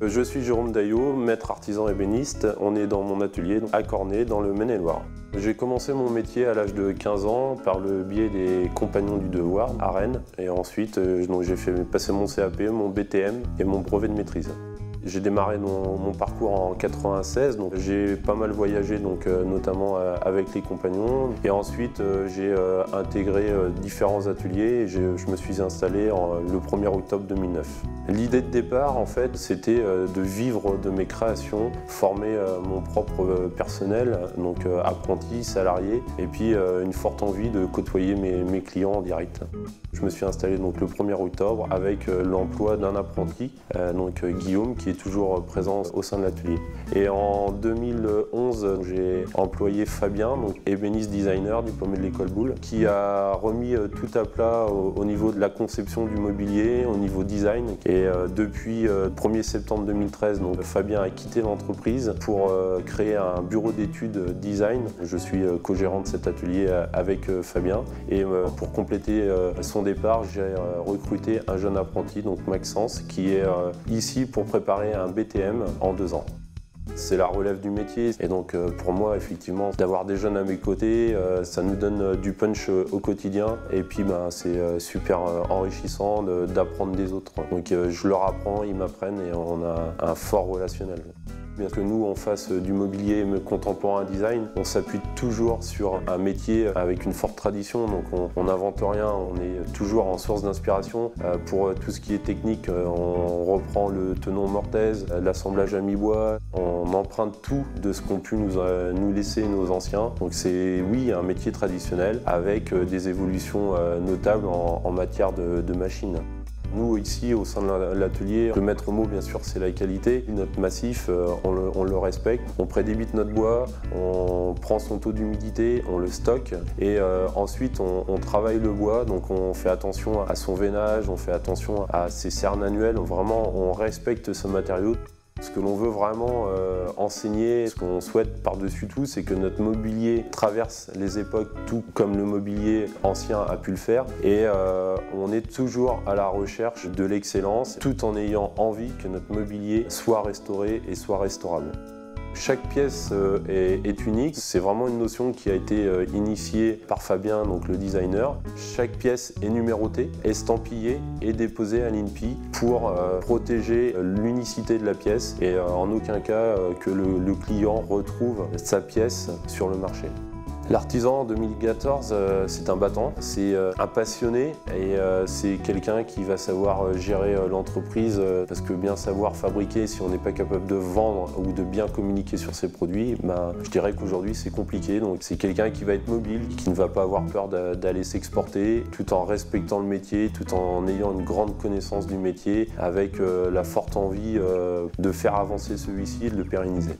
Je suis Jérôme Daillot, maître artisan ébéniste. On est dans mon atelier à Cornet, dans le Maine-et-Loire. J'ai commencé mon métier à l'âge de 15 ans par le biais des Compagnons du Devoir à Rennes. Et ensuite, j'ai fait passer mon CAP, mon BTM et mon brevet de maîtrise. J'ai démarré mon parcours en 96, donc j'ai pas mal voyagé, notamment avec les compagnons. Et ensuite, j'ai intégré différents ateliers et je me suis installé le 1er octobre 2009. L'idée de départ, en fait, c'était de vivre de mes créations, former mon propre personnel, donc apprenti, salarié, et puis une forte envie de côtoyer mes clients en direct. Je me suis installé donc le 1er octobre avec l'emploi d'un apprenti, Guillaume, qui est toujours présent au sein de l'atelier. Et en 2011, j'ai employé Fabien, ébéniste designer diplômé de l'école Boulle, qui a remis tout à plat au niveau de la conception du mobilier, au niveau design. Et depuis 1er septembre 2013, Fabien a quitté l'entreprise pour créer un bureau d'études design. Je suis co-gérant de cet atelier avec Fabien. Et pour compléter son départ, j'ai recruté un jeune apprenti, Maxence, qui est ici pour préparer un BTM en 2 ans. C'est la relève du métier et donc pour moi effectivement d'avoir des jeunes à mes côtés ça nous donne du punch au quotidien et puis c'est super enrichissant d'apprendre des autres. Donc je leur apprends, ils m'apprennent et on a un fort relationnel. Bien que nous on fasse du mobilier contemporain design, on s'appuie toujours sur un métier avec une forte tradition, donc on n'invente rien, on est toujours en source d'inspiration. Pour tout ce qui est technique, on reprend le tenon Mortez, l'assemblage à mi-bois, on emprunte tout de ce qu'ont pu nous laisser nos anciens. Donc c'est oui un métier traditionnel avec des évolutions notables en matière de machines. Nous, ici, au sein de l'atelier, le maître mot, bien sûr, c'est la qualité. Notre massif, on le respecte. On prédébite notre bois, on prend son taux d'humidité, on le stocke et ensuite, on travaille le bois. Donc, on fait attention à son veinage, on fait attention à ses cernes annuelles. Vraiment, on respecte ce matériau. Ce que l'on veut vraiment enseigner, ce qu'on souhaite par-dessus tout, c'est que notre mobilier traverse les époques tout comme le mobilier ancien a pu le faire. Et on est toujours à la recherche de l'excellence, tout en ayant envie que notre mobilier soit restauré et soit restaurable. Chaque pièce est unique, c'est vraiment une notion qui a été initiée par Fabien, le designer. Chaque pièce est numérotée, estampillée et déposée à l'INPI pour protéger l'unicité de la pièce et en aucun cas que le client retrouve sa pièce sur le marché. L'artisan en 2014, c'est un battant, c'est un passionné et c'est quelqu'un qui va savoir gérer l'entreprise parce que bien savoir fabriquer, si on n'est pas capable de vendre ou de bien communiquer sur ses produits, je dirais qu'aujourd'hui c'est compliqué. Donc c'est quelqu'un qui va être mobile, qui ne va pas avoir peur d'aller s'exporter tout en respectant le métier, tout en ayant une grande connaissance du métier avec la forte envie de faire avancer celui-ci et de le pérenniser.